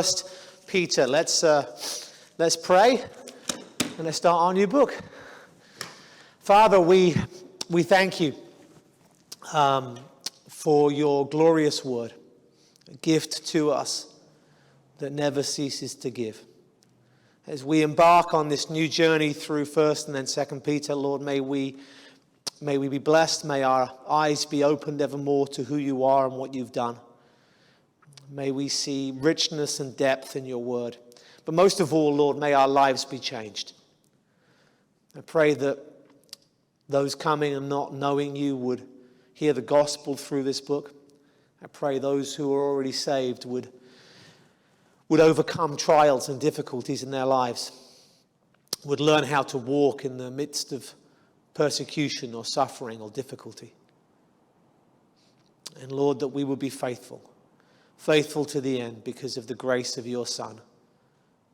First Peter. Let's pray and let's start our new book. Father, we thank you for your glorious word, a gift to us that never ceases to give. As we embark on this new journey through First and then Second Peter, Lord, may we be blessed. May our eyes be opened evermore to who you are and what you've done. May we see richness and depth in your word. But most of all, Lord, may our lives be changed. I pray that those coming and not knowing you would hear the gospel through this book. I pray those who are already saved would overcome trials and difficulties in their lives, would learn how to walk in the midst of persecution or suffering or difficulty. And Lord, that we would be faithful to the end because of the grace of your Son,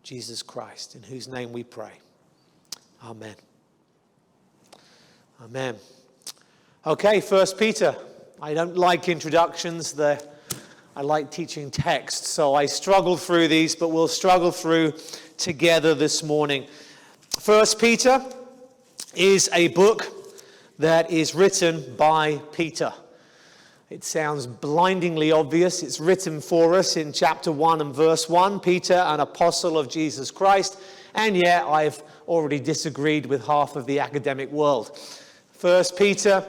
Jesus Christ, in whose name we pray. Amen. Amen. Okay, First Peter. I don't like introductions. I like teaching text, so I struggle through these, but we'll struggle through together this morning. First Peter is a book that is written by Peter. It sounds blindingly obvious. It's written for us in chapter 1 and verse 1. Peter, an apostle of Jesus Christ. And yet I've already disagreed with half of the academic world. First Peter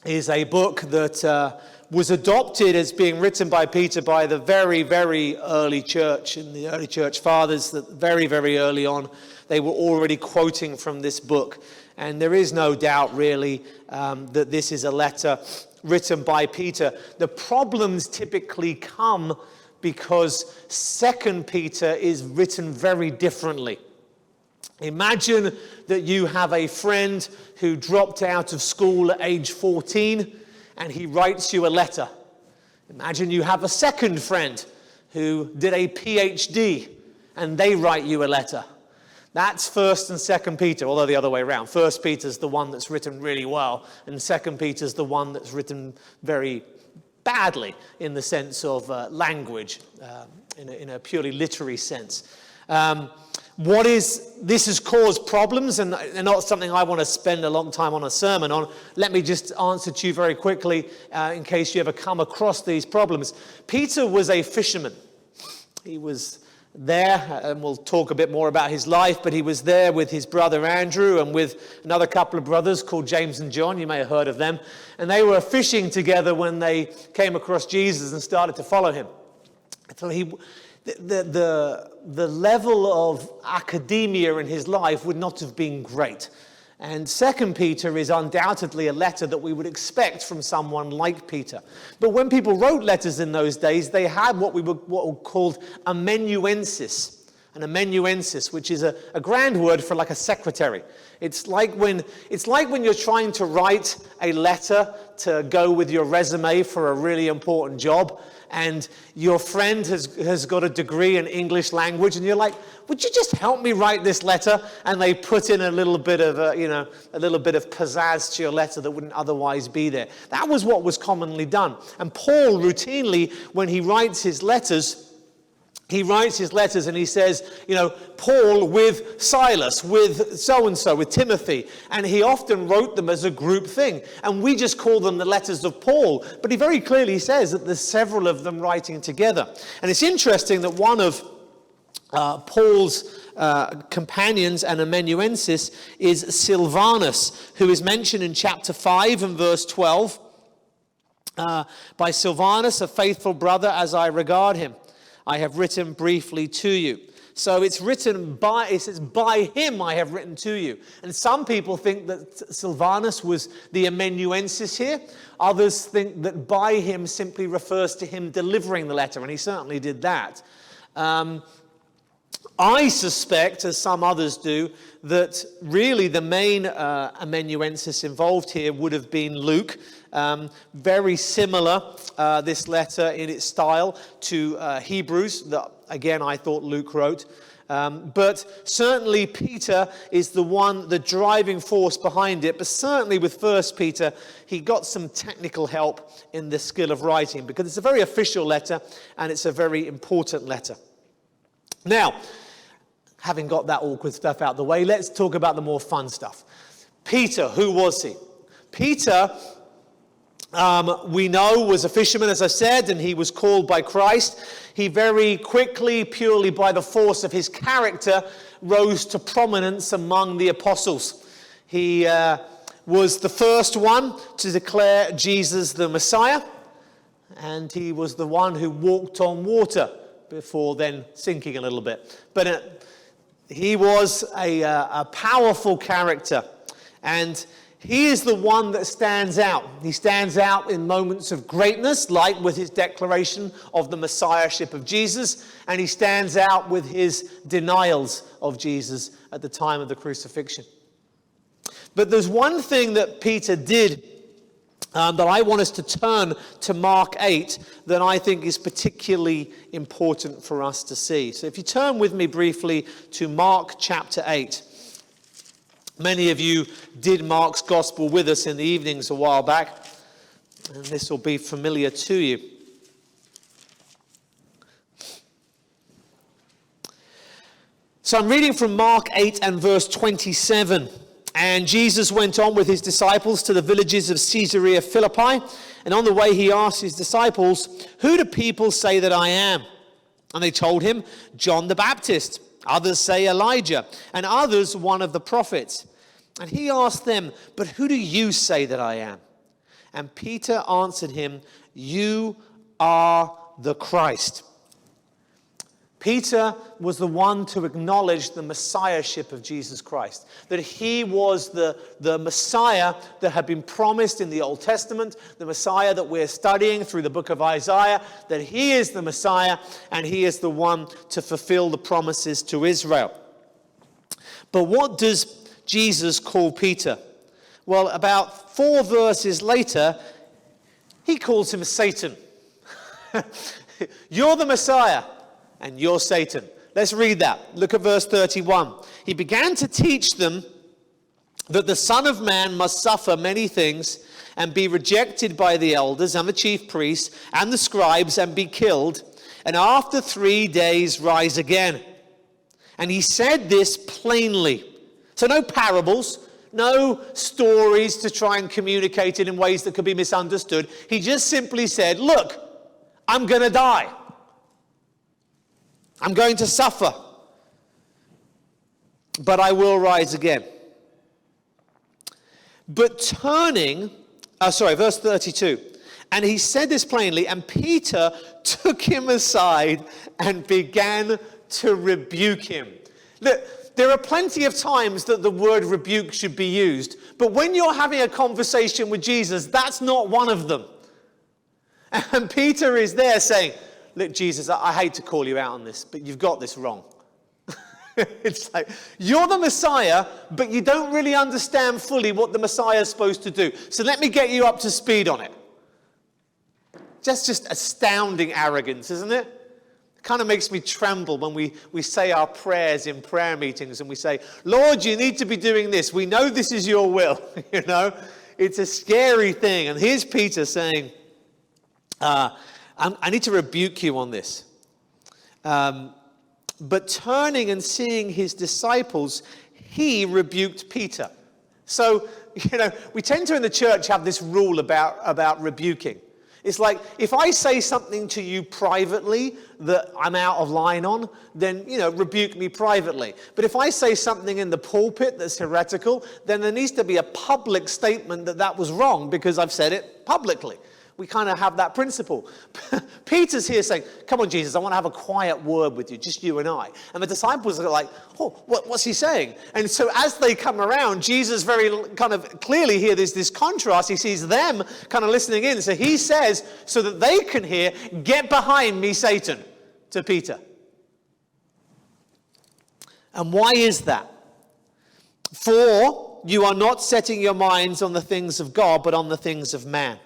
is a book that was adopted as being written by Peter by the very, very early church, and the early church fathers, that very, very early on, they were already quoting from this book. And there is no doubt, really, that this is a letter written by Peter. The problems typically come because 2 Peter is written very differently. Imagine that you have a friend who dropped out of school at age 14 and he writes you a letter. Imagine you have a second friend who did a PhD and they write you a letter. That's 1st and 2nd Peter, although the other way around. 1st Peter's the one that's written really well, and 2nd Peter's the one that's written very badly in the sense of language, in a purely literary sense. This has caused problems, and not something I want to spend a long time on a sermon on. Let me just answer to you very quickly in case you ever come across these problems. Peter was a fisherman. He was there, and we'll talk a bit more about his life, but he was there with his brother Andrew and with another couple of brothers called James and John. You may have heard of them. And they were fishing together when they came across Jesus and started to follow him. So the level of academia in his life would not have been great. And 2 Peter is undoubtedly a letter that we would expect from someone like Peter. But when people wrote letters in those days, they had what were called amanuensis. An amanuensis, which is a grand word for like a secretary. It's like when you're trying to write a letter to go with your resume for a really important job, and your friend has got a degree in English language, and you're like, would you just help me write this letter? And they put in a little bit of pizzazz to your letter that wouldn't otherwise be there. That was what was commonly done. And Paul routinely, when he writes his letters and he says, Paul with Silas, with so-and-so, with Timothy. And he often wrote them as a group thing. And we just call them the letters of Paul. But he very clearly says that there's several of them writing together. And it's interesting that one of Paul's companions and amanuensis is Silvanus, who is mentioned in chapter 5 and verse 12. By Silvanus, a faithful brother, as I regard him, I have written briefly to you. So it says, by him I have written to you. And some people think that Silvanus was the amanuensis here. Others think that by him simply refers to him delivering the letter, and he certainly did that. I suspect, as some others do, that really the main amanuensis involved here would have been Luke. Very similar, this letter in its style, to Hebrews, that again I thought Luke wrote. But certainly Peter is the driving force behind it. But certainly with First Peter, he got some technical help in the skill of writing, because it's a very official letter and it's a very important letter. Now, having got that awkward stuff out of the way, let's talk about the more fun stuff. Peter, who was he? Peter, we know, was a fisherman, as I said, and he was called by Christ. He very quickly, purely by the force of his character, rose to prominence among the apostles. He was the first one to declare Jesus the Messiah, and he was the one who walked on water before then sinking a little bit. But he was a powerful character, and he is the one that stands out. He stands out in moments of greatness, like with his declaration of the Messiahship of Jesus, and he stands out with his denials of Jesus at the time of the crucifixion. But there's one thing that Peter did that I want us to turn to Mark 8 that I think is particularly important for us to see. So if you turn with me briefly to Mark chapter 8. Many of you did Mark's Gospel with us in the evenings a while back, and this will be familiar to you. So I'm reading from Mark 8 and verse 27. And Jesus went on with his disciples to the villages of Caesarea Philippi, and on the way he asked his disciples, "Who do people say that I am?" And they told him, "John the Baptist. Others say Elijah, and others one of the prophets." And he asked them, "But who do you say that I am?" And Peter answered him, "You are the Christ." Peter was the one to acknowledge the Messiahship of Jesus Christ, that he was the Messiah that had been promised in the Old Testament, the Messiah that we're studying through the book of Isaiah, that he is the Messiah and he is the one to fulfill the promises to Israel. But what does Jesus call Peter? Well, about 4 verses later, he calls him Satan. You're the Messiah, and you're Satan. Let's read that. Look at verse 31. He began to teach them that the Son of Man must suffer many things and be rejected by the elders and the chief priests and the scribes and be killed, and after 3 days rise again. And he said this plainly. So no parables, no stories to try and communicate it in ways that could be misunderstood. He just simply said, look, I'm going to die. I'm going to suffer, but I will rise again. But verse 32. And he said this plainly, and Peter took him aside and began to rebuke him. Look, there are plenty of times that the word rebuke should be used, but when you're having a conversation with Jesus, that's not one of them. And Peter is there saying, look, Jesus, I hate to call you out on this, but you've got this wrong. It's like, you're the Messiah, but you don't really understand fully what the Messiah is supposed to do. So let me get you up to speed on it. Just astounding arrogance, isn't it? It kind of makes me tremble when we say our prayers in prayer meetings and we say, Lord, you need to be doing this. We know this is your will. You know, it's a scary thing. And here's Peter saying, I need to rebuke you on this. But turning and seeing his disciples, he rebuked Peter. So, we tend to in the church have this rule about rebuking. It's like, if I say something to you privately that I'm out of line on, then, rebuke me privately. But if I say something in the pulpit that's heretical, then there needs to be a public statement that was wrong because I've said it publicly. We kind of have that principle. Peter's here saying, come on, Jesus, I want to have a quiet word with you, just you and I. And the disciples are like, oh, what's he saying? And so as they come around, Jesus very kind of clearly here, there's this contrast. He sees them kind of listening in. So he says, so that they can hear, get behind me, Satan, to Peter. And why is that? For you are not setting your minds on the things of God, but on the things of man.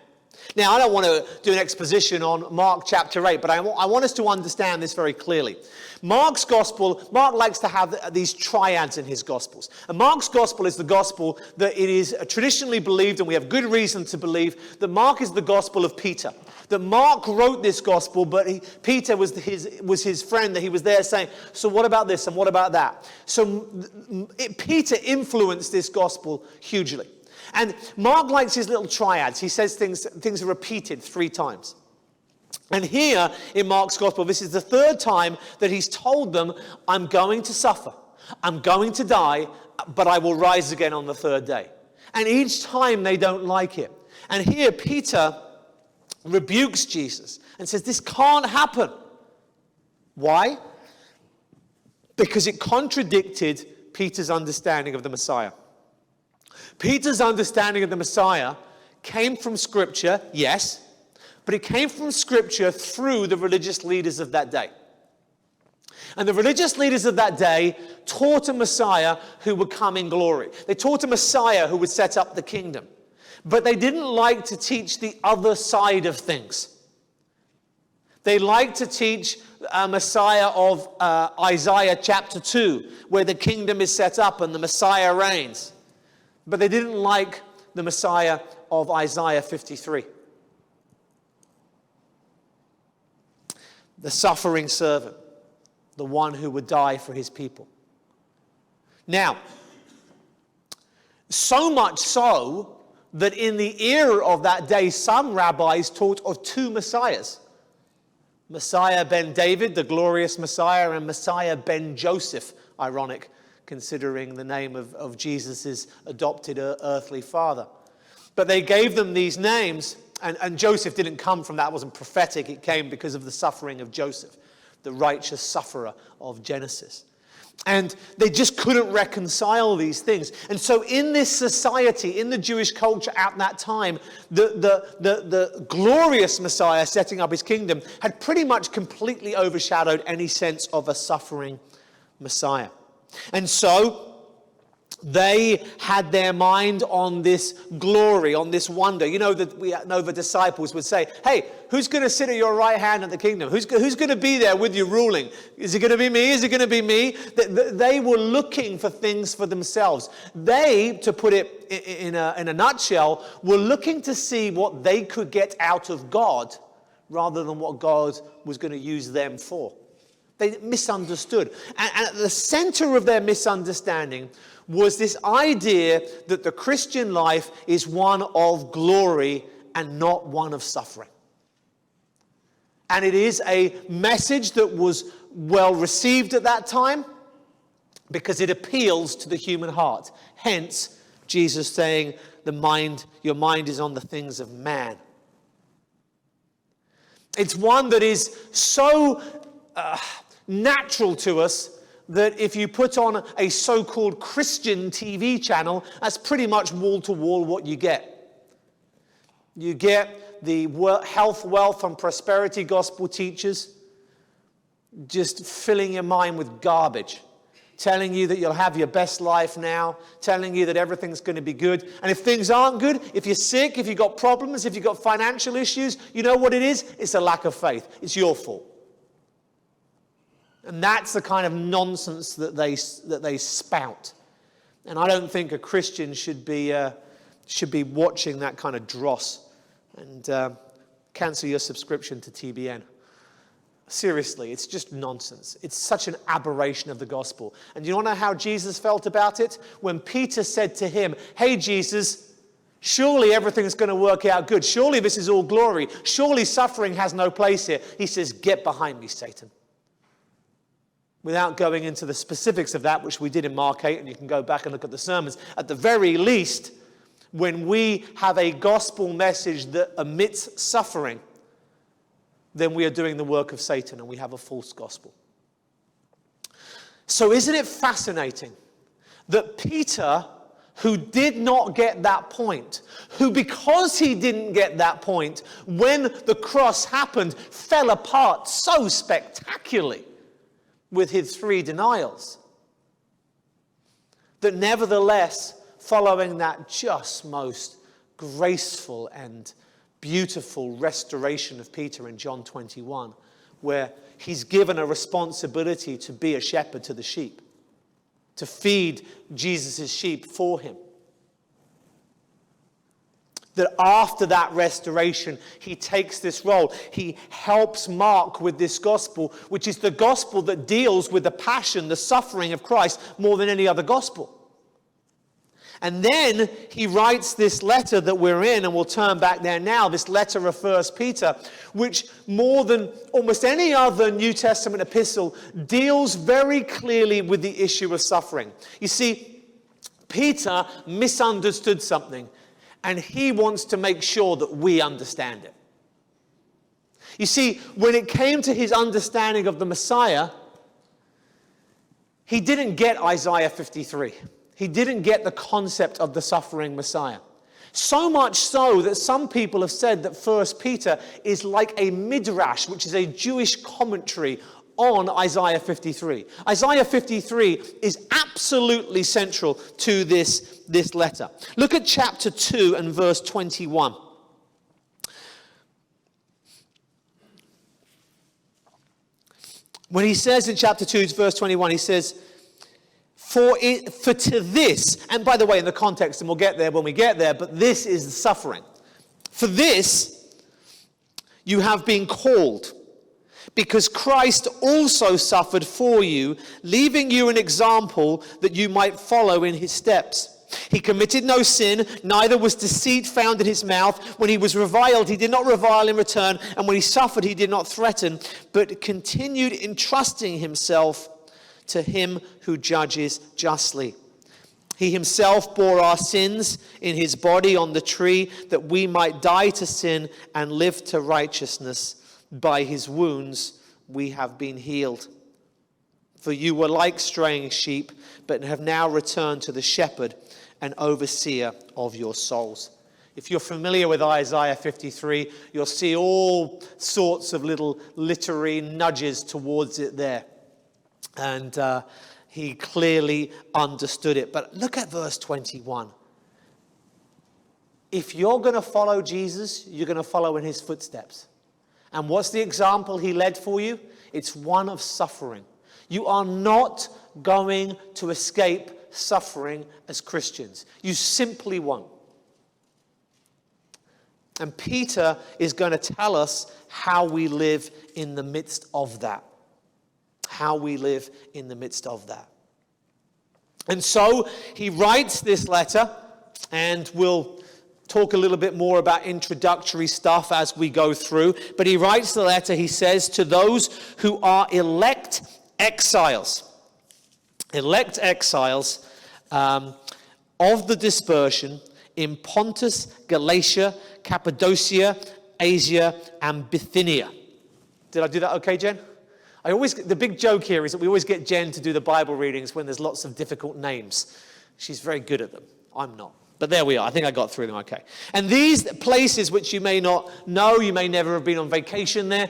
Now, I don't want to do an exposition on Mark chapter 8, but I want us to understand this very clearly. Mark's gospel, Mark likes to have these triads in his gospels. And Mark's gospel is the gospel that it is traditionally believed, and we have good reason to believe, that Mark is the gospel of Peter. That Mark wrote this gospel, but Peter was his friend, that he was there saying, so what about this and what about that? So Peter influenced this gospel hugely. And Mark likes his little triads. He says things are repeated 3 times. And here in Mark's gospel, this is the 3rd time that he's told them, I'm going to suffer. I'm going to die, but I will rise again on the 3rd day. And each time they don't like it. And here Peter rebukes Jesus and says, this can't happen. Why? Because it contradicted Peter's understanding of the Messiah. Peter's understanding of the Messiah came from Scripture, yes, but it came from Scripture through the religious leaders of that day. And the religious leaders of that day taught a Messiah who would come in glory. They taught a Messiah who would set up the kingdom. But they didn't like to teach the other side of things. They liked to teach a Messiah of Isaiah chapter 2, where the kingdom is set up and the Messiah reigns. But they didn't like the Messiah of Isaiah 53. The suffering servant, the one who would die for his people. Now, so much so that in the era of that day, some rabbis taught of 2 Messiahs. Messiah ben David, the glorious Messiah, and Messiah ben Joseph, ironic, considering the name of Jesus' adopted earthly father. But they gave them these names, and Joseph didn't come from that. It wasn't prophetic. It came because of the suffering of Joseph, the righteous sufferer of Genesis. And they just couldn't reconcile these things. And so in this society, in the Jewish culture at that time, the glorious Messiah setting up his kingdom had pretty much completely overshadowed any sense of a suffering Messiah. And so they had their mind on this glory, on this wonder. You know that we know the disciples would say, hey, who's going to sit at your right hand at the kingdom? Who's going to be there with you ruling? Is it going to be me? Is it going to be me? They were looking for things for themselves. They, to put it in a nutshell, were looking to see what they could get out of God rather than what God was going to use them for. They misunderstood. And at the center of their misunderstanding was this idea that the Christian life is one of glory and not one of suffering. And it is a message that was well received at that time because it appeals to the human heart. Hence, Jesus saying, your mind is on the things of man. It's one that is so natural to us that if you put on a so-called Christian TV channel, that's pretty much wall-to-wall what you get. You get the health, wealth, and prosperity gospel teachers just filling your mind with garbage, telling you that you'll have your best life now, telling you that everything's going to be good. And if things aren't good, if you're sick, if you've got problems, if you've got financial issues, you know what it is? It's a lack of faith. It's your fault. And that's the kind of nonsense that they spout. And I don't think a Christian should be watching that kind of dross. And cancel your subscription to TBN. Seriously, it's just nonsense. It's such an aberration of the gospel. And you want to know how Jesus felt about it? When Peter said to him, hey, Jesus, surely everything's going to work out good. Surely this is all glory. Surely suffering has no place here. He says, get behind me, Satan. Without going into the specifics of that, which we did in Mark 8, and you can go back and look at the sermons, at the very least, when we have a gospel message that omits suffering, then we are doing the work of Satan and we have a false gospel. So isn't it fascinating that Peter, who did not get that point, who because he didn't get that point, when the cross happened, fell apart so spectacularly with his 3 denials, that nevertheless, following that just most graceful and beautiful restoration of Peter in John 21, where he's given a responsibility to be a shepherd to the sheep, to feed Jesus' sheep for him. That after that restoration, he takes this role. He helps Mark with this gospel, which is the gospel that deals with the passion, the suffering of Christ more than any other gospel. And then he writes this letter that we're in, and we'll turn back there now, this letter of 1 Peter, which more than almost any other New Testament epistle deals very clearly with the issue of suffering. You see, Peter misunderstood something, and he wants to make sure that we understand it. You see, when it came to his understanding of the Messiah, he didn't get Isaiah 53. He didn't get the concept of the suffering Messiah. So much so that some people have said that 1 Peter is like a midrash, which is a Jewish commentary on Isaiah 53. Isaiah 53 is absolutely central to this letter. Look at chapter 2 and verse 21. When he says in chapter 2, verse 21, he says, For to this, and by the way, in the context, and we'll get there when we get there, but this is the suffering. For this you have been called, because Christ also suffered for you, leaving you an example that you might follow in his steps. He committed no sin, neither was deceit found in his mouth. When he was reviled, he did not revile in return, and when he suffered, he did not threaten, but continued entrusting himself to him who judges justly. He himself bore our sins in his body on the tree, that we might die to sin and live to righteousness. By his wounds we have been healed. For you were like straying sheep, but have now returned to the shepherd and overseer of your souls. If you're familiar with Isaiah 53, you'll see all sorts of little literary nudges towards it there. And he clearly understood it. But look at verse 21. If you're going to follow Jesus, you're going to follow in his footsteps. And what's the example he led for you? It's one of suffering. You are not going to escape suffering as Christians. You simply won't. And Peter is going to tell us how we live in the midst of that. How we live in the midst of that. And so he writes this letter, and we'll talk a little bit more about introductory stuff as we go through. But he writes the letter, he says, to those who are elect exiles of the dispersion in Pontus, Galatia, Cappadocia, Asia, and Bithynia. Did I do that okay, Jen? The big joke here is that we always get Jen to do the Bible readings when there's lots of difficult names. She's very good at them. I'm not. But there we are. I think I got through them okay. And these places which you may not know, you may never have been on vacation there,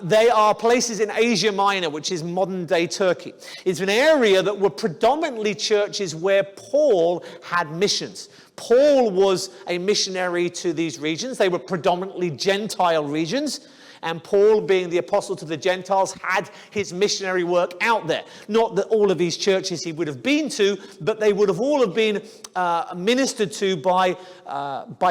they are places in Asia Minor, which is modern-day Turkey. It's an area that were predominantly churches where Paul had missions. Paul was a missionary to these regions. They were predominantly Gentile regions. And Paul, being the apostle to the Gentiles, had his missionary work out there. Not that all of these churches he would have been to, but they would have all have been ministered to by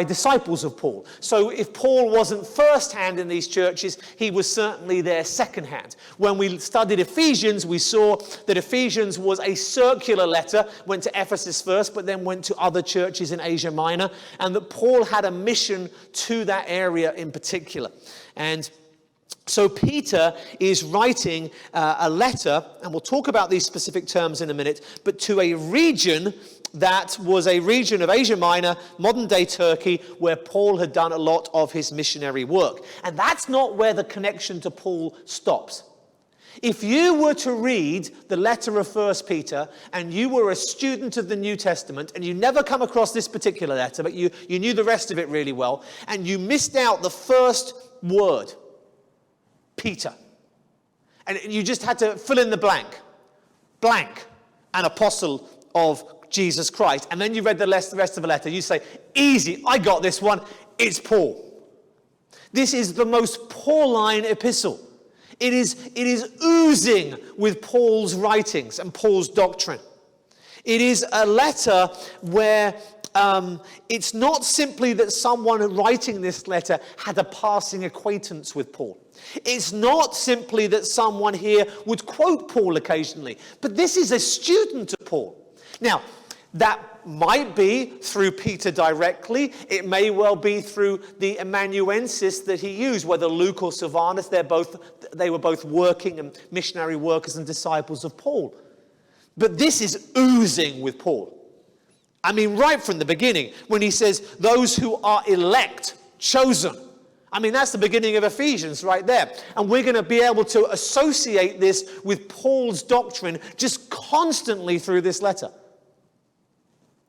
disciples of Paul. So if Paul wasn't first-hand in these churches, he was certainly there second-hand. When we studied Ephesians, we saw that Ephesians was a circular letter, went to Ephesus first, but then went to other churches in Asia Minor, and that Paul had a mission to that area in particular. And so Peter is writing a letter, and we'll talk about these specific terms in a minute, but to a region that was a region of Asia Minor, modern-day Turkey, where Paul had done a lot of his missionary work. And that's not where the connection to Paul stops. If you were to read the letter of 1 Peter, and you were a student of the New Testament, and you never come across this particular letter, but you knew the rest of it really well, and you missed out the first word, Peter, and you just had to fill in the blank, an apostle of Jesus Christ, and then you read the rest of the letter, you say, easy, I got this one, it's Paul. This is the most Pauline epistle. It is oozing with Paul's writings and Paul's doctrine. It is a letter where it's not simply that someone writing this letter had a passing acquaintance with Paul. It's not simply that someone here would quote Paul occasionally, but this is a student of Paul. Now, that might be through Peter directly. It may well be through the amanuensis that he used, whether Luke or Silvanus. They were both working and missionary workers and disciples of Paul. But this is oozing with Paul. I mean, right from the beginning, when he says, those who are elect, chosen. I mean, that's the beginning of Ephesians right there. And we're going to be able to associate this with Paul's doctrine just constantly through this letter.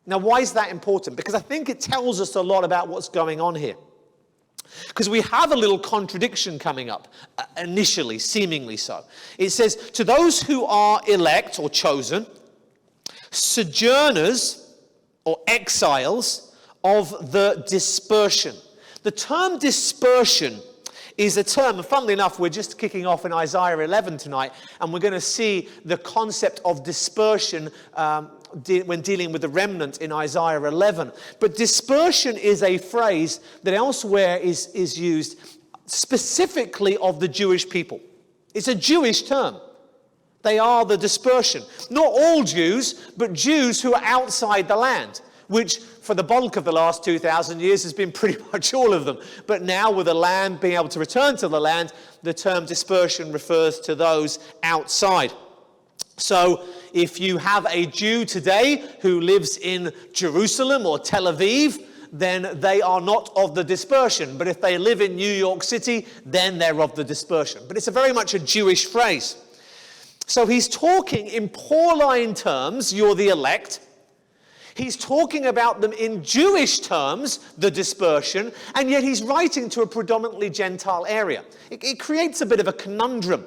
Now, why is that important? Because I think it tells us a lot about what's going on here. Because we have a little contradiction coming up, initially, seemingly so. It says, to those who are elect or chosen, sojourners or exiles of the dispersion. The term dispersion is a term, and funnily enough, we're just kicking off in Isaiah 11 tonight, and we're going to see the concept of dispersion when dealing with the remnant in Isaiah 11. But dispersion is a phrase that elsewhere is used specifically of the Jewish people. It's a Jewish term. They are the dispersion. Not all Jews, but Jews who are outside the land, which for the bulk of the last 2,000 years has been pretty much all of them. But now with the land being able to return to the land, the term dispersion refers to those outside. So if you have a Jew today who lives in Jerusalem or Tel Aviv, then they are not of the dispersion. But if they live in New York City, then they're of the dispersion. But it's very much a Jewish phrase. So he's talking in Pauline terms, you're the elect. He's talking about them in Jewish terms, the dispersion, and yet he's writing to a predominantly Gentile area. It creates a bit of a conundrum.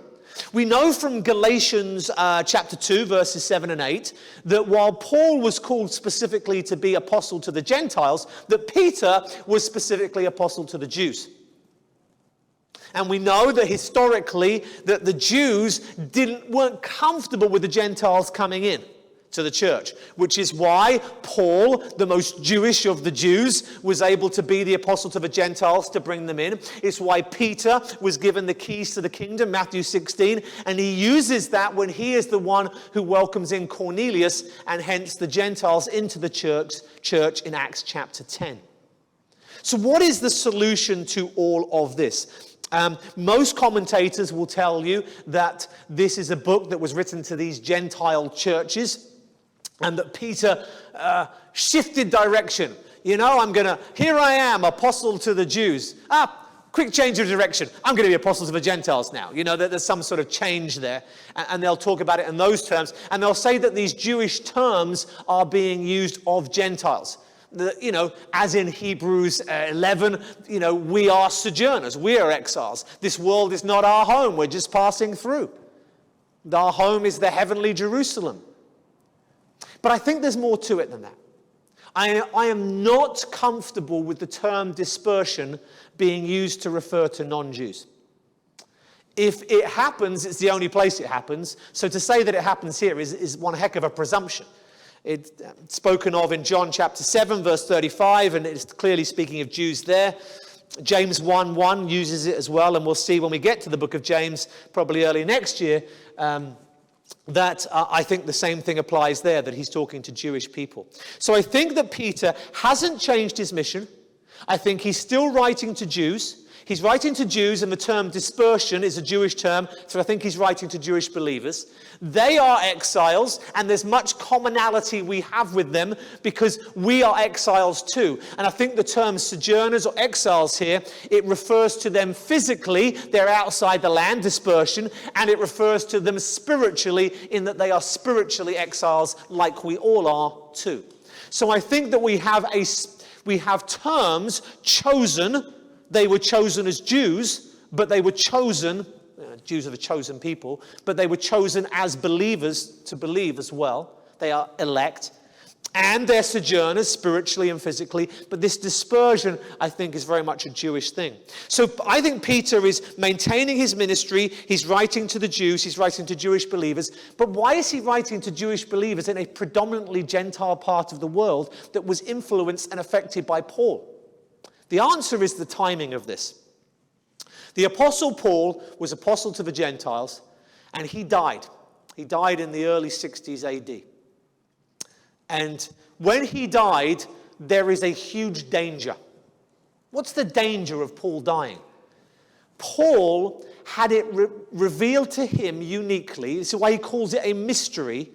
We know from Galatians chapter 2, verses 7 and 8, that while Paul was called specifically to be apostle to the Gentiles, that Peter was specifically apostle to the Jews. And we know that historically that the Jews weren't comfortable with the Gentiles coming in to the church, which is why Paul, the most Jewish of the Jews, was able to be the apostle to the Gentiles to bring them in. It's why Peter was given the keys to the kingdom, Matthew 16, and he uses that when he is the one who welcomes in Cornelius and hence the Gentiles into the church in Acts chapter 10. So what is the solution to all of this? Most commentators will tell you that this is a book that was written to these Gentile churches, and that Peter shifted direction. You know, here I am, apostle to the Jews. Quick change of direction. I'm going to be apostle to the Gentiles now. You know, there's some sort of change there. And they'll talk about it in those terms. And they'll say that these Jewish terms are being used of Gentiles. As in Hebrews 11, we are sojourners. We are exiles. This world is not our home. We're just passing through. Our home is the heavenly Jerusalem. But I think there's more to it than that. I am not comfortable with the term dispersion being used to refer to non-Jews. If it happens, it's the only place it happens. So to say that it happens here is one heck of a presumption. It's spoken of in John chapter 7, verse 35, and it's clearly speaking of Jews there. James 1:1 uses it as well, and we'll see when we get to the book of James, probably early next year, that I think the same thing applies there, that he's talking to Jewish people. So I think that Peter hasn't changed his mission. I think he's still writing to Jews. He's writing to Jews, and the term dispersion is a Jewish term, so I think he's writing to Jewish believers. They are exiles, and there's much commonality we have with them because we are exiles too. And I think the term sojourners or exiles here, it refers to them physically, they're outside the land, dispersion, and it refers to them spiritually in that they are spiritually exiles like we all are too. So I think that we have terms chosen. They were chosen as Jews, but they were chosen, Jews are the chosen people, but they were chosen as believers to believe as well. They are elect. And they're sojourners spiritually and physically, but this dispersion, I think, is very much a Jewish thing. So I think Peter is maintaining his ministry. He's writing to the Jews. He's writing to Jewish believers. But why is he writing to Jewish believers in a predominantly Gentile part of the world that was influenced and affected by Paul? The answer is the timing of this. The Apostle Paul was apostle to the Gentiles, and he died. He died in the early 60s AD. And when he died, there is a huge danger. What's the danger of Paul dying? Paul had it revealed to him uniquely. This is why he calls it a mystery.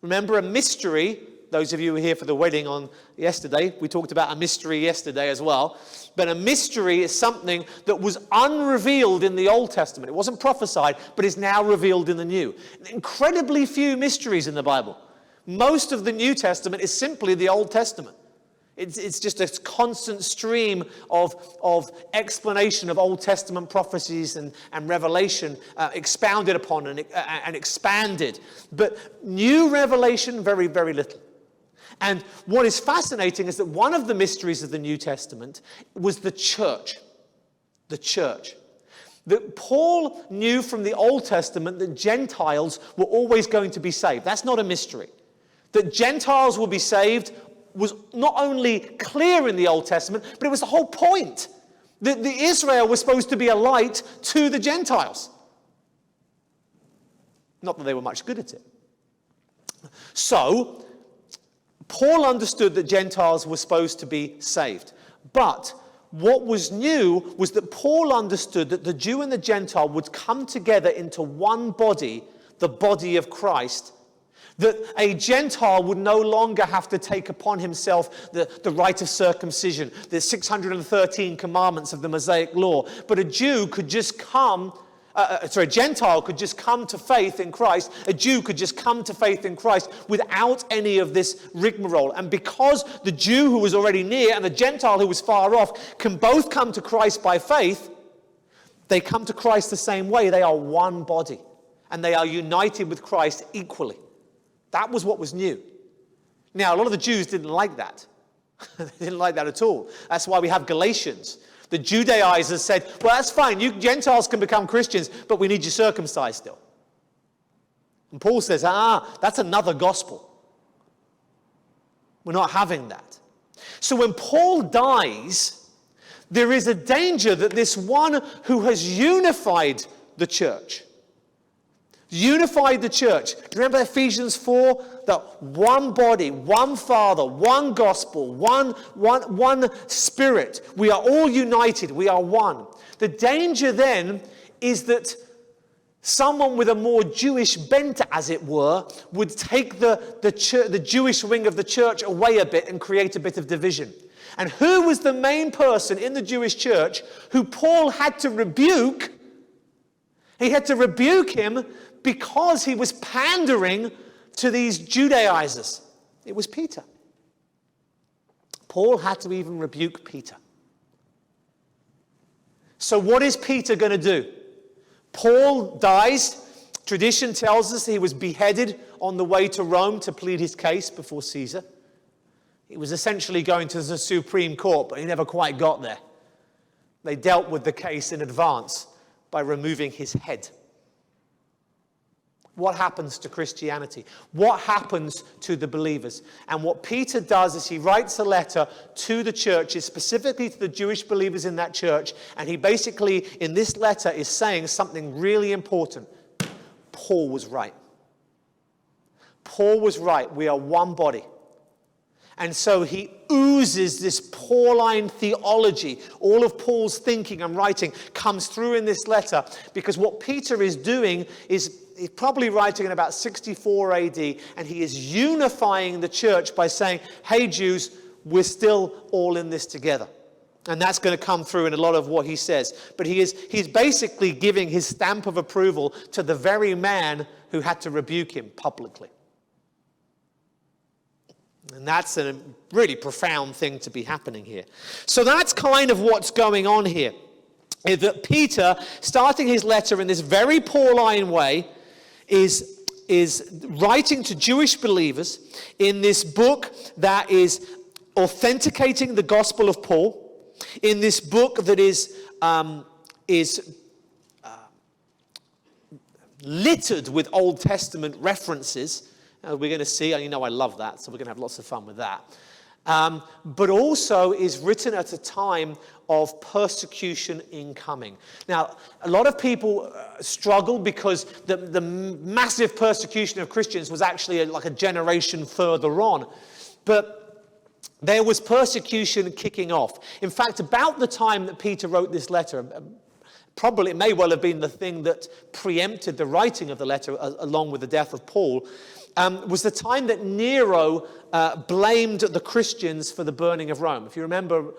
Remember, a mystery, those of you who were here for the wedding on yesterday, we talked about a mystery yesterday as well. But a mystery is something that was unrevealed in the Old Testament. It wasn't prophesied, but is now revealed in the New. Incredibly few mysteries in the Bible. Most of the New Testament is simply the Old Testament. It's just a constant stream of explanation of Old Testament prophecies and revelation expounded upon and expanded. But new revelation, very, very little. And what is fascinating is that one of the mysteries of the New Testament was the church. The church. That Paul knew from the Old Testament that Gentiles were always going to be saved. That's not a mystery. That Gentiles will be saved was not only clear in the Old Testament, but it was the whole point. That the Israel was supposed to be a light to the Gentiles. Not that they were much good at it. So, Paul understood that Gentiles were supposed to be saved. But what was new was that Paul understood that the Jew and the Gentile would come together into one body, the body of Christ. That a Gentile would no longer have to take upon himself the rite of circumcision, the 613 commandments of the Mosaic law. But a Jew could just come, a Gentile could just come to faith in Christ. A Jew could just come to faith in Christ without any of this rigmarole. And because the Jew who was already near and the Gentile who was far off can both come to Christ by faith, they come to Christ the same way. They are one body. And they are united with Christ equally. That was what was new. Now, a lot of the Jews didn't like that. They didn't like that at all. That's why we have Galatians. The Judaizers said, well, that's fine. You Gentiles can become Christians, but we need you circumcised still. And Paul says, that's another gospel. We're not having that. So when Paul dies, there is a danger that this one who has unified the church, unified the church. Remember Ephesians 4? That one body, one Father, one gospel, one Spirit. We are all united. We are one. The danger then is that someone with a more Jewish bent, as it were, would take the Jewish wing of the church away a bit and create a bit of division. And who was the main person in the Jewish church who Paul had to rebuke? He had to rebuke him because he was pandering to these Judaizers. It was Peter. Paul had to even rebuke Peter. So what is Peter going to do? Paul dies. Tradition tells us he was beheaded on the way to Rome to plead his case before Caesar. He was essentially going to the Supreme Court, but he never quite got there. They dealt with the case in advance by removing his head. What happens to Christianity? What happens to the believers? And what Peter does is he writes a letter to the churches, specifically to the Jewish believers in that church, and he basically, in this letter, is saying something really important. Paul was right. Paul was right. We are one body. And so he oozes this Pauline theology. All of Paul's thinking and writing comes through in this letter, because what Peter is doing is he's probably writing in about 64 AD, and he is unifying the church by saying, hey Jews, we're still all in this together. And that's going to come through in a lot of what he says. But he's basically giving his stamp of approval to the very man who had to rebuke him publicly. And that's a really profound thing to be happening here. So that's kind of what's going on here. Is that Peter, starting his letter in this very Pauline way, is is writing to Jewish believers in this book that is authenticating the gospel of Paul, in this book that is littered with Old Testament references. We're going to see, and I love that, so we're going to have lots of fun with that. But also is written at a time of persecution incoming. Now, a lot of people struggle because the massive persecution of Christians was actually like a generation further on. But there was persecution kicking off. In fact, about the time that Peter wrote this letter, probably it may well have been the thing that preempted the writing of the letter along with the death of Paul, was the time that Nero blamed the Christians for the burning of Rome. If you remember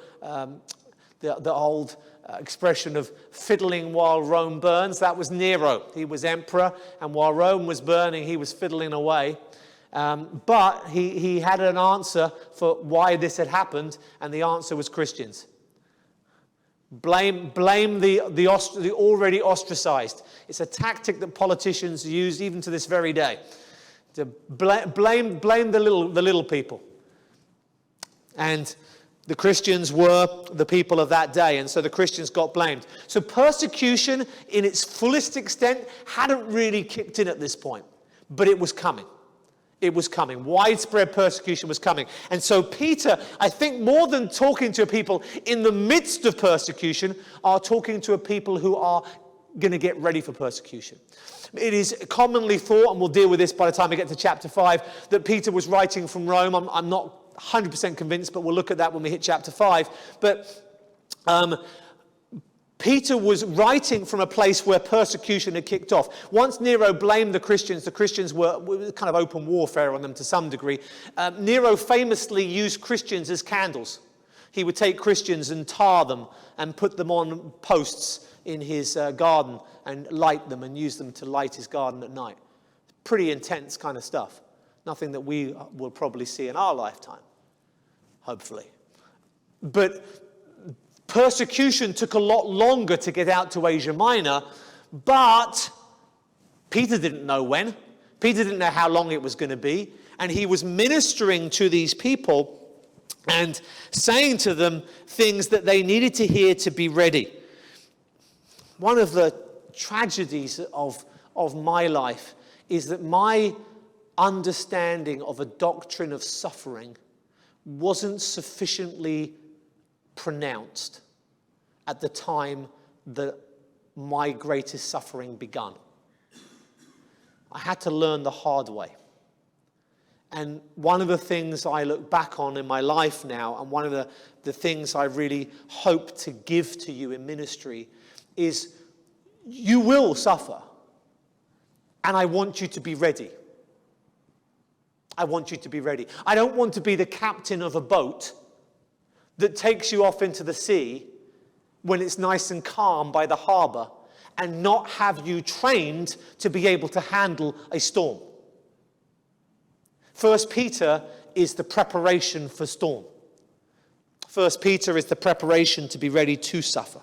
the old expression of fiddling while Rome burns, that was Nero. He was emperor, and while Rome was burning, he was fiddling away. But he had an answer for why this had happened, and the answer was Christians. Blame the already ostracized. It's a tactic that politicians use even to this very day. To blame the little people. And the Christians were the people of that day, and so the Christians got blamed. So persecution in its fullest extent hadn't really kicked in at this point, but it was coming. It was coming. Widespread persecution was coming. And so Peter, I think more than talking to people in the midst of persecution, are talking to a people who are going to get ready for persecution. It is commonly thought, and we'll deal with this by the time we get to chapter 5, that Peter was writing from Rome. I'm not 100% convinced, but we'll look at that when we hit chapter 5. But Peter was writing from a place where persecution had kicked off. Once Nero blamed the Christians were kind of open warfare on them to some degree. Nero famously used Christians as candles. He would take Christians and tar them and put them on posts in his garden and light them and use them to light his garden at night. Pretty intense kind of stuff. Nothing that we will probably see in our lifetime, hopefully. But persecution took a lot longer to get out to Asia Minor, but Peter didn't know when. Peter didn't know how long it was going to be, and he was ministering to these people and saying to them things that they needed to hear to be ready. One of the tragedies of my life is that my understanding of a doctrine of suffering wasn't sufficiently pronounced at the time that my greatest suffering begun. I had to learn the hard way. And one of the things I look back on in my life now, and one of the things I really hope to give to you in ministry, is you will suffer, and I want you to be ready. I want you to be ready. I don't want to be the captain of a boat that takes you off into the sea when it's nice and calm by the harbour and not have you trained to be able to handle a storm. 1 Peter is the preparation for storm. 1 Peter is the preparation to be ready to suffer.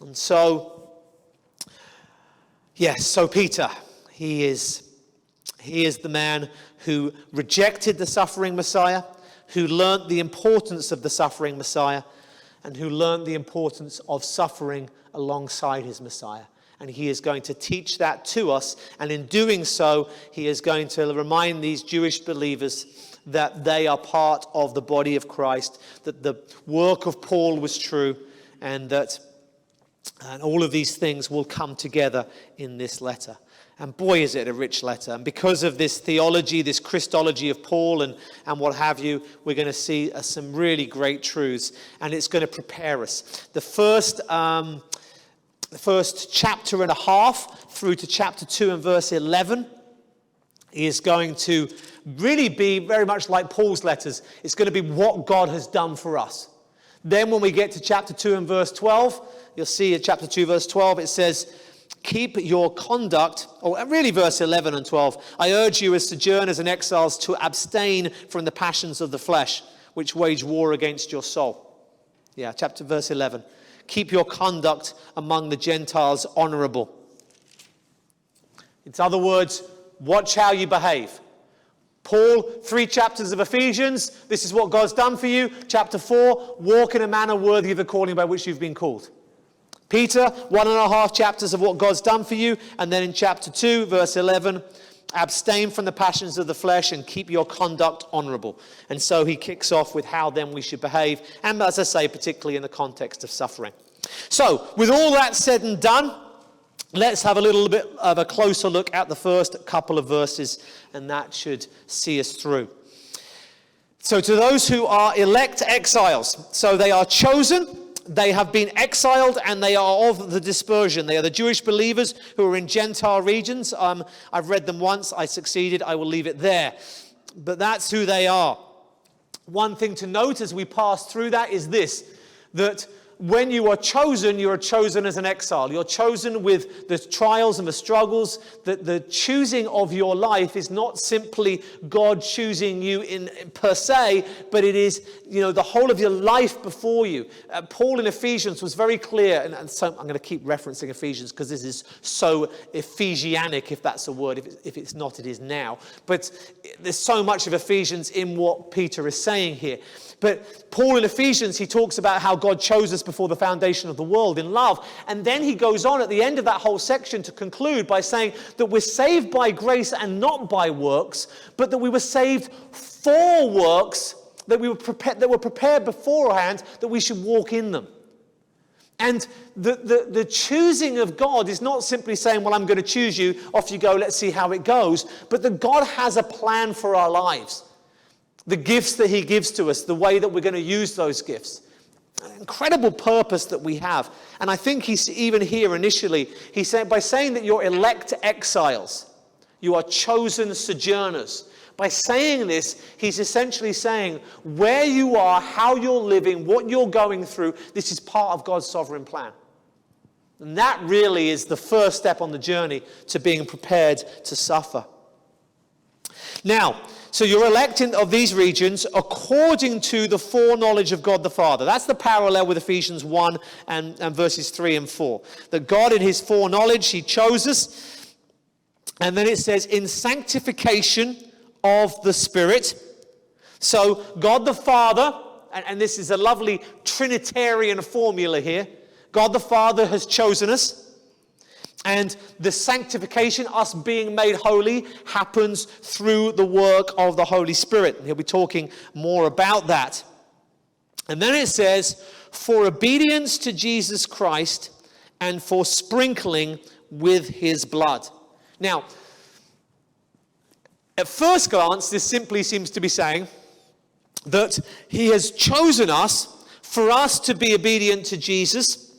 And so, yes, so Peter, he is the man who rejected the suffering Messiah, who learnt the importance of the suffering Messiah, and who learned the importance of suffering alongside his Messiah. And he is going to teach that to us. And in doing so, he is going to remind these Jewish believers that they are part of the body of Christ, that the work of Paul was true, and that all of these things will come together in this letter. And boy, is it a rich letter. And because of this theology, this Christology of Paul and what have you, we're going to see some really great truths. And it's going to prepare us. The first chapter and a half through to chapter 2 and verse 11 is going to really be very much like Paul's letters. It's going to be what God has done for us. Then when we get to chapter 2 and verse 12, you'll see in chapter 2 verse 12 it says, keep your conduct, or really verse 11 and 12, I urge you as sojourners and exiles to abstain from the passions of the flesh, which wage war against your soul. Yeah, chapter verse 11. Keep your conduct among the Gentiles honorable. In other words, watch how you behave. Paul, 3 chapters of Ephesians, this is what God's done for you. Chapter 4, walk in a manner worthy of the calling by which you've been called. Peter, 1.5 chapters of what God's done for you. And then in chapter 2, verse 11, abstain from the passions of the flesh and keep your conduct honorable. And so he kicks off with how then we should behave. And as I say, particularly in the context of suffering. So, with all that said and done, let's have a little bit of a closer look at the first couple of verses, and that should see us through. So to those who are elect exiles, so they are chosen, they have been exiled, and they are of the dispersion. They are the Jewish believers who are in Gentile regions. I've read them once, I succeeded, I will leave it there. But that's who they are. One thing to note as we pass through that is this, that when you are chosen as an exile. You're chosen with the trials and the struggles. That the choosing of your life is not simply God choosing you in per se, but it is, the whole of your life before you. Paul in Ephesians was very clear, and so I'm going to keep referencing Ephesians because this is so Ephesianic, if that's a word. If it's not, it is now. But there's so much of Ephesians in what Peter is saying here. But Paul in Ephesians, he talks about how God chose us before the foundation of the world in love. And then he goes on at the end of that whole section to conclude by saying that we're saved by grace and not by works, but that we were saved for works that were prepared beforehand, that we should walk in them. And the choosing of God is not simply saying, well, I'm going to choose you, off you go, let's see how it goes, but that God has a plan for our lives. The gifts that he gives to us, the way that we're going to use those gifts. An incredible purpose that we have. And I think he's even here initially, he said, by saying that you're elect exiles, you are chosen sojourners. By saying this, he's essentially saying where you are, how you're living, what you're going through, this is part of God's sovereign plan. And that really is the first step on the journey to being prepared to suffer. Now, so you're elected of these regions according to the foreknowledge of God the Father. That's the parallel with Ephesians 1 and verses 3 and 4. That God in his foreknowledge, he chose us. And then it says, in sanctification of the Spirit. So God the Father, and this is a lovely Trinitarian formula here. God the Father has chosen us. And the sanctification, us being made holy, happens through the work of the Holy Spirit. And he'll be talking more about that. And then it says, for obedience to Jesus Christ and for sprinkling with his blood. Now, at first glance, this simply seems to be saying that he has chosen us for us to be obedient to Jesus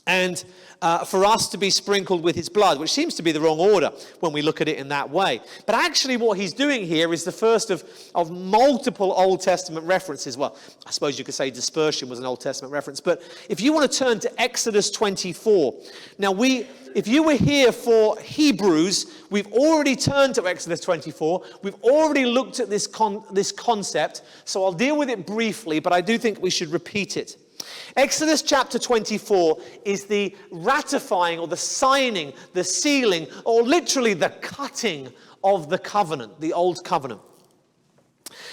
and for us to be sprinkled with his blood, which seems to be the wrong order when we look at it in that way. But actually what he's doing here is the first of multiple Old Testament references. Well, I suppose you could say dispersion was an Old Testament reference. But if you want to turn to Exodus 24. Now, if you were here for Hebrews, we've already turned to Exodus 24. We've already looked at this concept. So I'll deal with it briefly, but I do think we should repeat it. Exodus chapter 24 is the ratifying or the signing, the sealing, or literally the cutting of the covenant, the old covenant.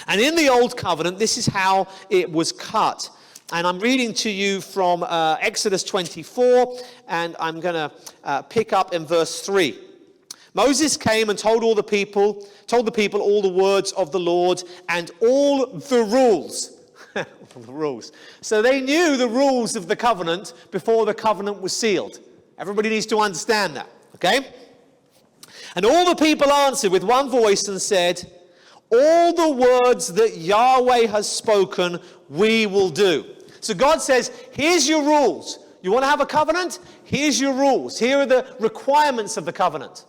And in the old covenant, this is how it was cut. And I'm reading to you from Exodus 24, and I'm going to pick up in verse 3. Moses came and told the people all the words of the Lord and all the rules. The rules. So they knew the rules of the covenant before the covenant was sealed. Everybody needs to understand that, okay? And all the people answered with one voice and said, all the words that Yahweh has spoken, we will do. So God says, here's your rules. You want to have a covenant? Here's your rules. Here are the requirements of the covenant.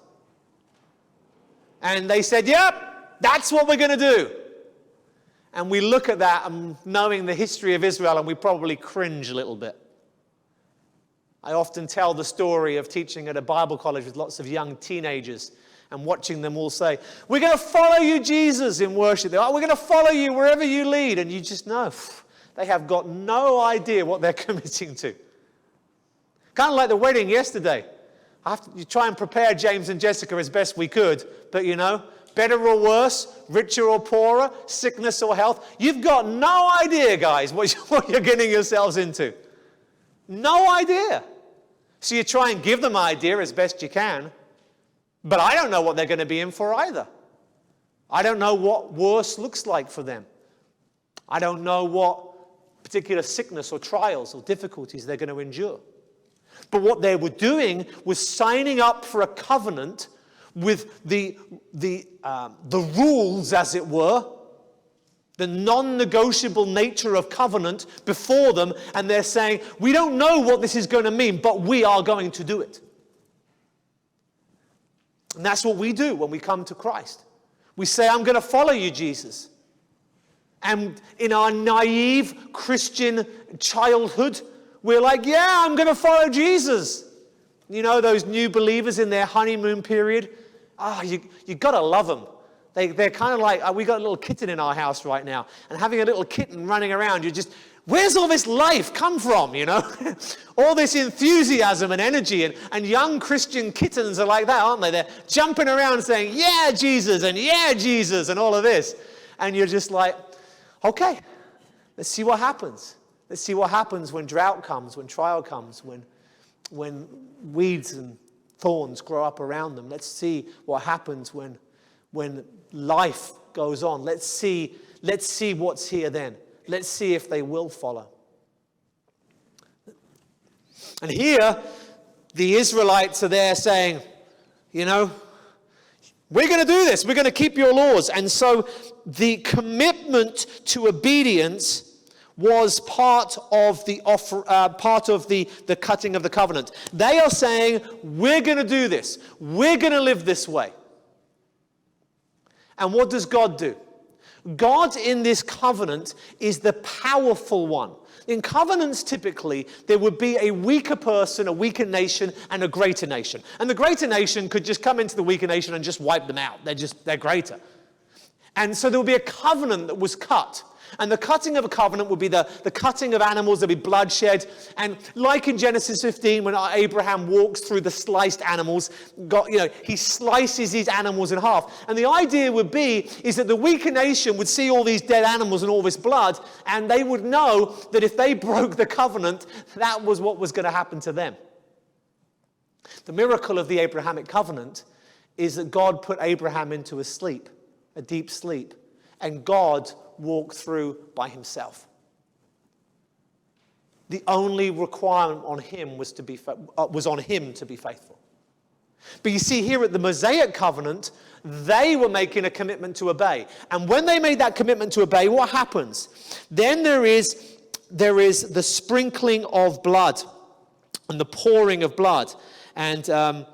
And they said, yep, that's what we're going to do. And we look at that and knowing the history of Israel, and we probably cringe a little bit. I often tell the story of teaching at a Bible college with lots of young teenagers and watching them all say, we're going to follow you, Jesus, in worship. We're going to follow you wherever you lead. And you just know, they have got no idea what they're committing to. Kind of like the wedding yesterday. You try and prepare James and Jessica as best we could, but better or worse, richer or poorer, sickness or health. You've got no idea, guys, what you're getting yourselves into. No idea. So you try and give them an idea as best you can, but I don't know what they're going to be in for either. I don't know what worse looks like for them. I don't know what particular sickness or trials or difficulties they're going to endure. But what they were doing was signing up for a covenant with the rules, as it were, the non-negotiable nature of covenant before them, and they're saying, we don't know what this is going to mean, but we are going to do it. And that's what we do when we come to Christ. We say, I'm going to follow you, Jesus. And in our naive Christian childhood, we're like, yeah, I'm going to follow Jesus. Those new believers in their honeymoon period, you got to love them. They're kind of like, we got a little kitten in our house right now. And having a little kitten running around, where's all this life come from, All this enthusiasm and energy. And young Christian kittens are like that, aren't they? They're jumping around saying, yeah, Jesus, and all of this. And you're just like, okay, let's see what happens. Let's see what happens when drought comes, when trial comes, when weeds and thorns grow up around them. Let's see what happens when life goes on. Let's see what's here then. Let's see if they will follow. And here, the Israelites are there saying, we're going to do this. We're going to keep your laws. And so the commitment to obedience was part of the cutting of the covenant. They are saying, we're going to do this. We're going to live this way. And what does God do? God in this covenant is the powerful one. In covenants, typically, there would be a weaker person, a weaker nation, and a greater nation. And the greater nation could just come into the weaker nation and just wipe them out. They're greater. And so there would be a covenant that was cut. And the cutting of a covenant would be the cutting of animals. There'd be bloodshed. And like in Genesis 15, when Abraham walks through the sliced animals, he slices these animals in half. And the idea would be is that the weaker nation would see all these dead animals and all this blood, and they would know that if they broke the covenant, that was what was going to happen to them. The miracle of the Abrahamic covenant is that God put Abraham into a deep sleep, and God walked through by himself. The only requirement on him was on him to be faithful. But you see here at the Mosaic covenant, they were making a commitment to obey. And when they made that commitment to obey, what happens? Then there is the sprinkling of blood and the pouring of blood. And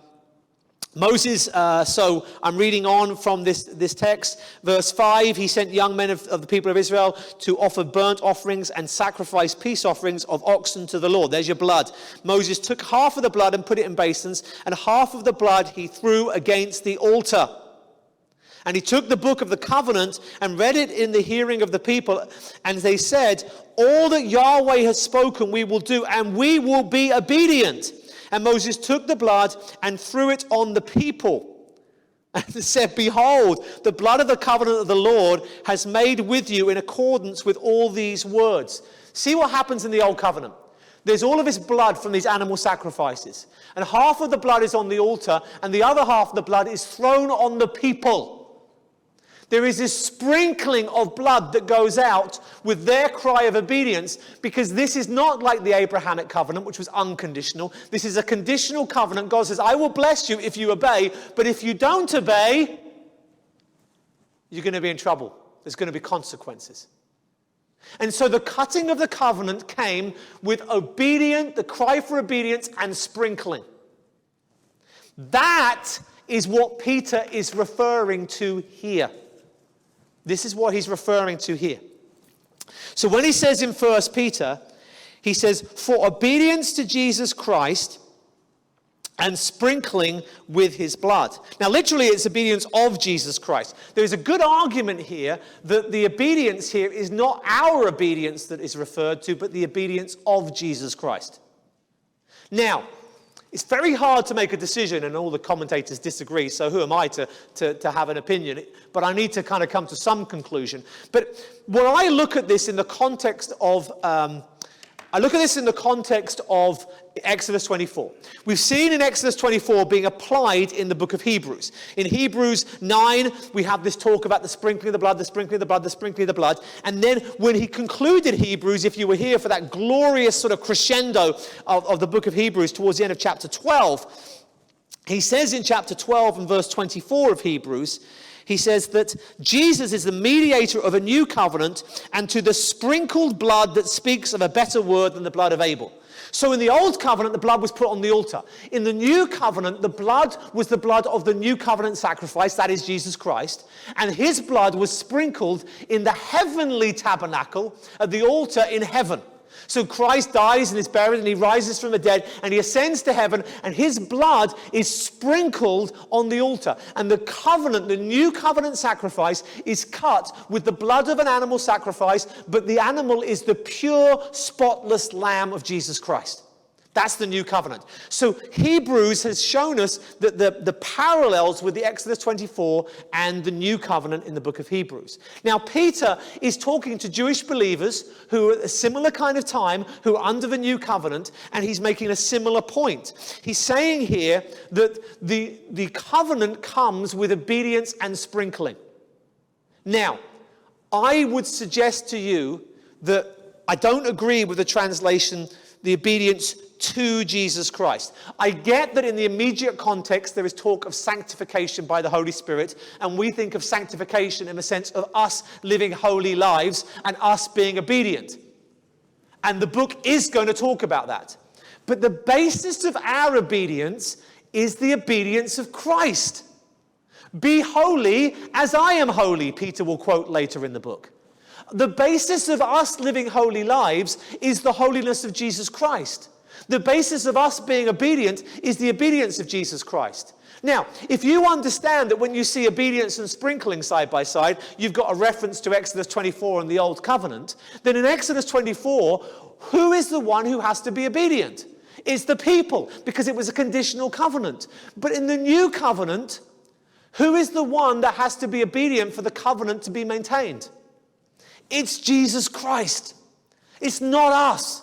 Moses, so I'm reading on from this text, verse 5, he sent young men of the people of Israel to offer burnt offerings and sacrifice peace offerings of oxen to the Lord. There's your blood. Moses took half of the blood and put it in basins, and half of the blood he threw against the altar. And he took the book of the covenant and read it in the hearing of the people, and they said, all that Yahweh has spoken we will do, and we will be obedient. And Moses took the blood and threw it on the people and said, behold, the blood of the covenant of the Lord has made with you in accordance with all these words. See what happens in the old covenant. There's all of this blood from these animal sacrifices. And half of the blood is on the altar, and the other half of the blood is thrown on the people. There is this sprinkling of blood that goes out with their cry of obedience, because this is not like the Abrahamic covenant, which was unconditional. This is a conditional covenant. God says, I will bless you if you obey, but if you don't obey, you're going to be in trouble. There's going to be consequences. And so the cutting of the covenant came with the cry for obedience and sprinkling. That is what Peter is referring to here. This is what he's referring to here. So when he says in 1 Peter, he says, for obedience to Jesus Christ and sprinkling with his blood. Now, literally, it's obedience of Jesus Christ. There is a good argument here that the obedience here is not our obedience that is referred to, but the obedience of Jesus Christ. Now, It's very hard to make a decision, and all the commentators disagree, so who am I to have an opinion? But I need to kind of come to some conclusion. But when I look at this in the context of Exodus 24. We've seen in Exodus 24 being applied in the book of Hebrews. In Hebrews 9, we have this talk about the sprinkling of the blood, the sprinkling of the blood, the sprinkling of the blood. And then when he concluded Hebrews, if you were here for that glorious sort of crescendo of the book of Hebrews towards the end of chapter 12, he says in chapter 12 and verse 24 of Hebrews, he says that Jesus is the mediator of a new covenant, and to the sprinkled blood that speaks of a better word than the blood of Abel. So in the old covenant, the blood was put on the altar. In the new covenant, the blood was the blood of the new covenant sacrifice, that is Jesus Christ. And his blood was sprinkled in the heavenly tabernacle at the altar in heaven. So Christ dies and is buried and he rises from the dead and he ascends to heaven, and his blood is sprinkled on the altar. And the covenant, the new covenant sacrifice, is cut with the blood of an animal sacrifice, but the animal is the pure, spotless lamb of Jesus Christ. That's the new covenant. So Hebrews has shown us that the parallels with the Exodus 24 and the new covenant in the book of Hebrews. Now, Peter is talking to Jewish believers who are at a similar kind of time, who are under the new covenant, and he's making a similar point. He's saying here that the covenant comes with obedience and sprinkling. Now, I would suggest to you that I don't agree with the translation, the obedience to Jesus Christ. I get that in the immediate context there is talk of sanctification by the Holy Spirit, and we think of sanctification in the sense of us living holy lives and us being obedient. And the book is going to talk about that. But the basis of our obedience is the obedience of Christ. Be holy as I am holy, Peter will quote later in the book. The basis of us living holy lives is the holiness of Jesus Christ. The basis of us being obedient is the obedience of Jesus Christ. Now, if you understand that when you see obedience and sprinkling side by side, you've got a reference to Exodus 24 and the Old Covenant, then in Exodus 24, who is the one who has to be obedient? It's the people, because it was a conditional covenant. But in the New Covenant, who is the one that has to be obedient for the covenant to be maintained? It's Jesus Christ. It's not us.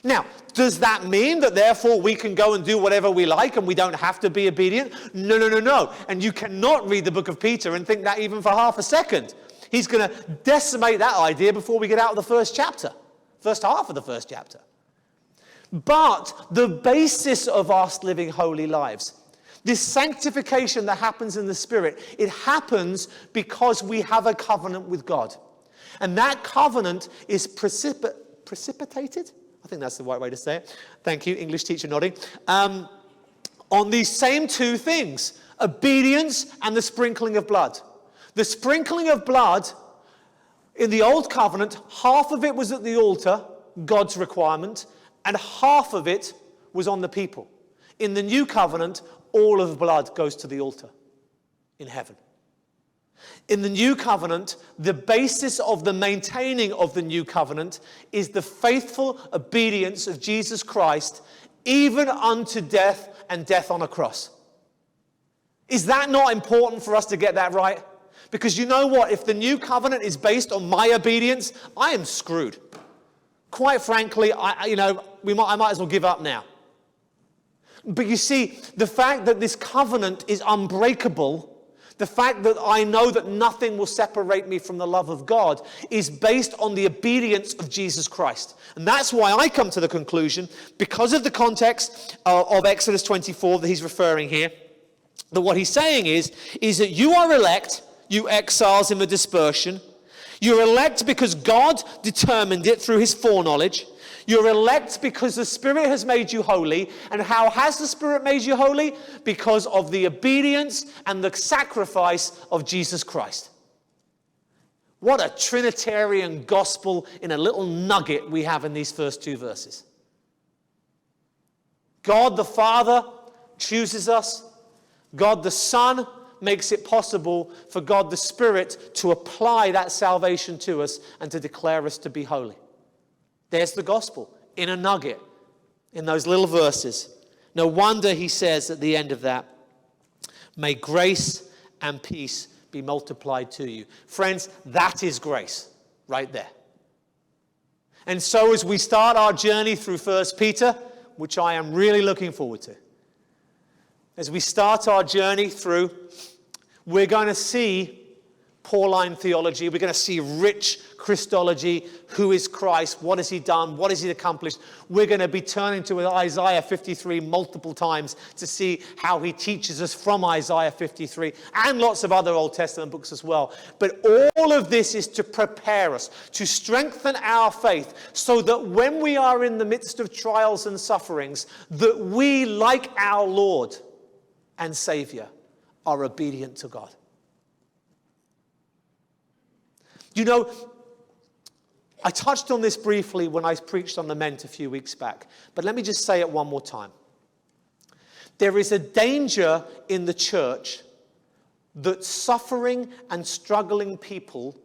Now, does that mean that therefore we can go and do whatever we like and we don't have to be obedient? No. And you cannot read the book of Peter and think that even for half a second. He's going to decimate that idea before we get out of the first chapter, first half of the first chapter. But the basis of us living holy lives, this sanctification that happens in the Spirit, it happens because we have a covenant with God. And that covenant is precipitated? I think that's the right way to say it. Thank you, English teacher nodding. On these same two things, obedience and the sprinkling of blood. The sprinkling of blood in the Old Covenant, half of it was at the altar, God's requirement, and half of it was on the people. In the New Covenant, all of the blood goes to the altar in heaven. In the New Covenant, the basis of the maintaining of the New Covenant is the faithful obedience of Jesus Christ, even unto death, and death on a cross. Is that not important for us to get that right? Because you know what? If the New Covenant is based on my obedience, I am screwed. Quite frankly, I might as well give up now. But you see, the fact that this covenant is unbreakable, the fact that I know that nothing will separate me from the love of God, is based on the obedience of Jesus Christ. And that's why I come to the conclusion, because of the context of Exodus 24 that he's referring here, that what he's saying is that you are elect, you exiles in the dispersion. You're elect because God determined it through his foreknowledge. You're elect because the Spirit has made you holy. And how has the Spirit made you holy? Because of the obedience and the sacrifice of Jesus Christ. What a Trinitarian gospel in a little nugget we have in these first two verses. God the Father chooses us. God the Son makes it possible for God the Spirit to apply that salvation to us and to declare us to be holy. There's the gospel in a nugget. in those little verses. No wonder he says at the end of that, may grace and peace be multiplied to you. Friends, that is grace right there. And so as we start our journey through 1 Peter, which I am really looking forward to, as we start our journey through, we're going to see Pauline theology. We're going to see rich Christology. Who is Christ? What has he done? What has he accomplished? We're going to be turning to Isaiah 53 multiple times to see how he teaches us from Isaiah 53 and lots of other Old Testament books as well. But all of this is to prepare us, to strengthen our faith so that when we are in the midst of trials and sufferings, that we, like our Lord and Savior, are obedient to God. You know, I touched on this briefly when I preached on lament a few weeks back, but let me just say it one more time. There is a danger in the church that suffering and struggling people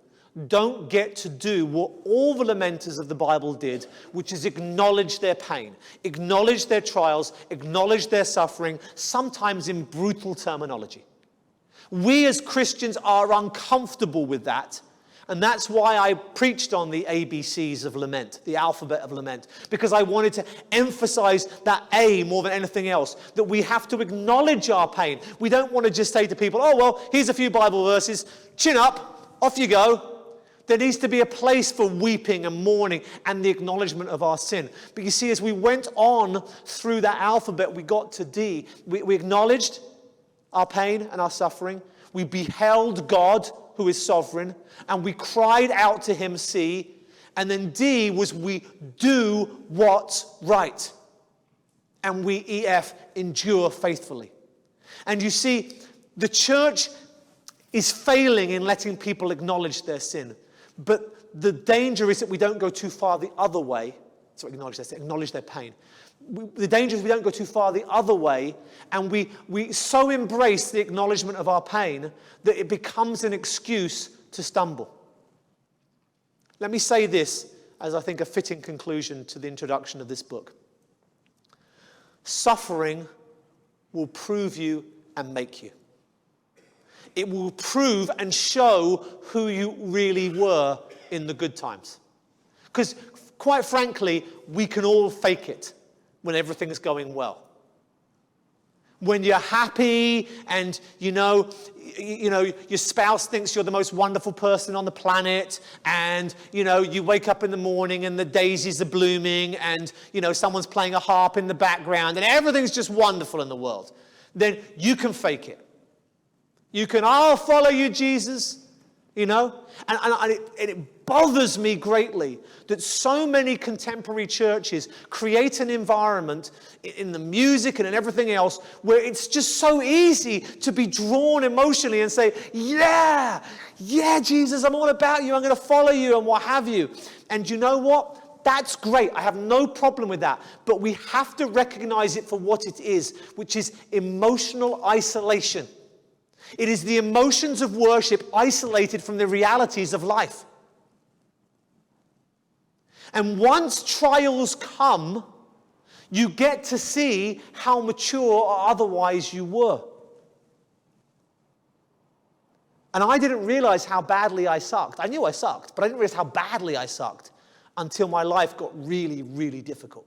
don't get to do what all the lamenters of the Bible did, which is acknowledge their pain, acknowledge their trials, acknowledge their suffering, sometimes in brutal terminology. We as Christians are uncomfortable with that. And that's why I preached on the ABCs of lament, the alphabet of lament, because I wanted to emphasize that A more than anything else, that we have to acknowledge our pain. We don't want to just say to people, oh, well, here's a few Bible verses, chin up, off you go. There needs to be a place for weeping and mourning and the acknowledgement of our sin. But you see, as we went on through that alphabet, we got to D. We acknowledged our pain and our suffering. We beheld God, who is sovereign, and we cried out to him, C. And then D was we do what's right. And we, EF, endure faithfully. And you see, the church is failing in letting people acknowledge their sin. But the danger is that we don't go too far the other way. So acknowledge their pain. The danger is we don't go too far the other way, and we so embrace the acknowledgement of our pain that it becomes an excuse to stumble. Let me say this as I think a fitting conclusion to the introduction of this book. Suffering will prove you and make you. It will prove and show who you really were in the good times. Because quite frankly, we can all fake it when everything's going well. When you're happy and, you know, your spouse thinks you're the most wonderful person on the planet, and, you wake up in the morning and the daisies are blooming and, someone's playing a harp in the background and everything's just wonderful in the world, then you can fake it. You can, I'll follow you, Jesus, and it bothers me greatly that so many contemporary churches create an environment in the music and in everything else where it's just so easy to be drawn emotionally and say, yeah, Jesus, I'm all about you, I'm going to follow you and what have you. And you know what? That's great. I have no problem with that. But we have to recognize it for what it is, which is emotional isolation. It is the emotions of worship isolated from the realities of life. And once trials come, you get to see how mature or otherwise you were. And I didn't realize how badly I sucked. I knew I sucked, but I didn't realize how badly I sucked until my life got really, really difficult.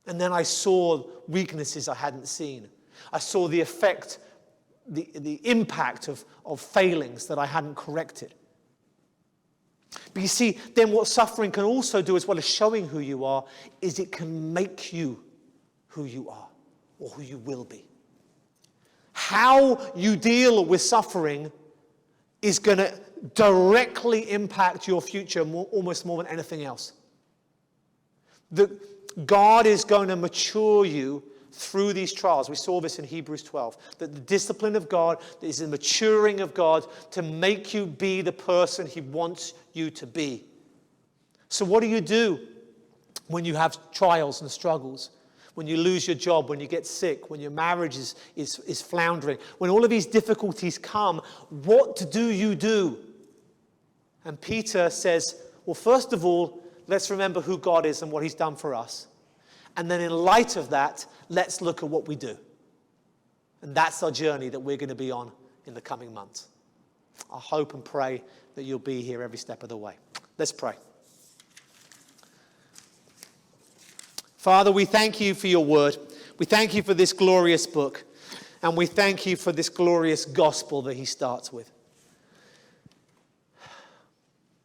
And then I saw weaknesses I hadn't seen. I saw the effect, the impact of failings that I hadn't corrected. But you see, then what suffering can also do, as well as showing who you are, is it can make you who you are, or who you will be. How you deal with suffering is going to directly impact your future almost more than anything else. God is going to mature you through these trials. We saw this in Hebrews 12, that the discipline of God is the maturing of God to make you be the person he wants you to be. So what do you do when you have trials and struggles? When you lose your job, when you get sick, when your marriage is floundering, when all of these difficulties come, what do you do? And Peter says, well, first of all, Let's remember who God is and what he's done for us. And then in light of that, let's look at what we do. And that's our journey that we're going to be on in the coming months. I hope and pray that you'll be here every step of the way. Let's pray. Father, we thank you for your word. We thank you for this glorious book. And we thank you for this glorious gospel that he starts with.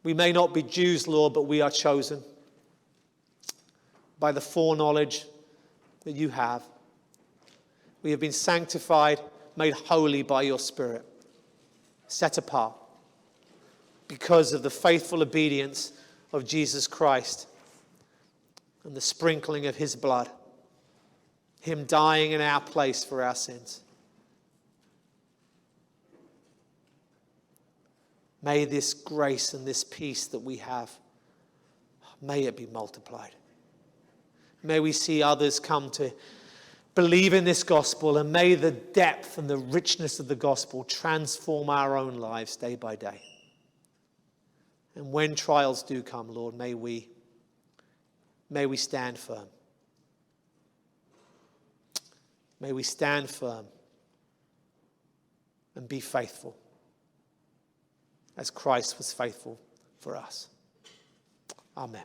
We may not be Jews, Lord, but we are chosen by the foreknowledge that you have. We have been sanctified, made holy by your Spirit, set apart because of the faithful obedience of Jesus Christ and the sprinkling of his blood, him dying in our place for our sins. May this grace and this peace that we have, may it be multiplied. May we see others come to believe in this gospel, and may the depth and the richness of the gospel transform our own lives day by day. And when trials do come, Lord, may we stand firm. May we stand firm and be faithful as Christ was faithful for us. Amen.